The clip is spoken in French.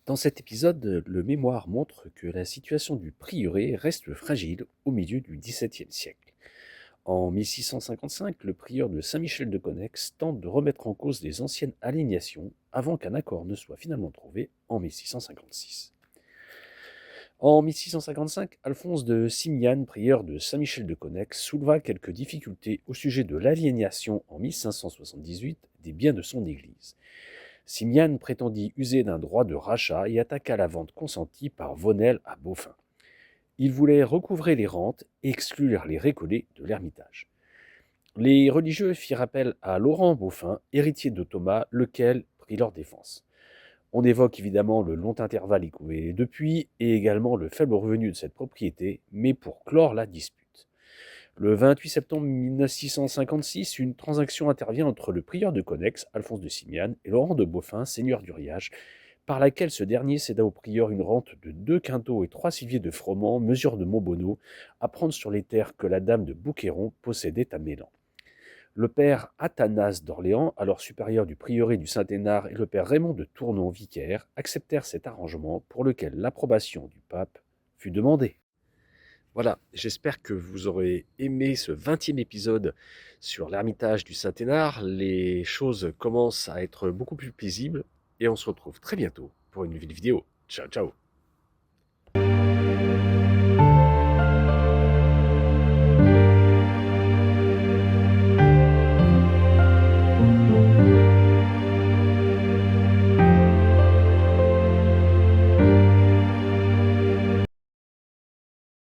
Dans cet épisode, le mémoire montre que la situation du prieuré reste fragile au milieu du XVIIe siècle. En 1655, le prieur de Saint-Michel de Connex tente de remettre en cause les anciennes alignations avant qu'un accord ne soit finalement trouvé en 1656. En 1655, Alphonse de Simiane, prieur de Saint-Michel de Connex, souleva quelques difficultés au sujet de l'aliénation en 1578 des biens de son église. Simiane prétendit user d'un droit de rachat et attaqua la vente consentie par Vonel à Beaufin. Il voulait recouvrer les rentes et exclure les récollets de l'ermitage. Les religieux firent appel à Laurent Beaufin, héritier de Thomas, lequel prit leur défense. On évoque évidemment le long intervalle écoulé depuis et également le faible revenu de cette propriété, mais pour clore la dispute. Le 28 septembre 1656, une transaction intervient entre le prieur de Connex, Alphonse de Simiane, et Laurent de Beaufin, seigneur d'Uriage, par laquelle ce dernier céda au prieur une rente de 2 quintaux et 3 civiers de froment, mesure de Montbonneau, à prendre sur les terres que la dame de Bouquéron possédait à Mélan. Le père Athanase d'Orléans, alors supérieur du prieuré du Saint-Hénard, et le père Raymond de Tournon, vicaire, acceptèrent cet arrangement pour lequel l'approbation du pape fut demandée. Voilà, j'espère que vous aurez aimé ce 20e épisode sur l'ermitage du Saint-Hénard. Les choses commencent à être beaucoup plus paisibles et on se retrouve très bientôt pour une nouvelle vidéo. Ciao, ciao!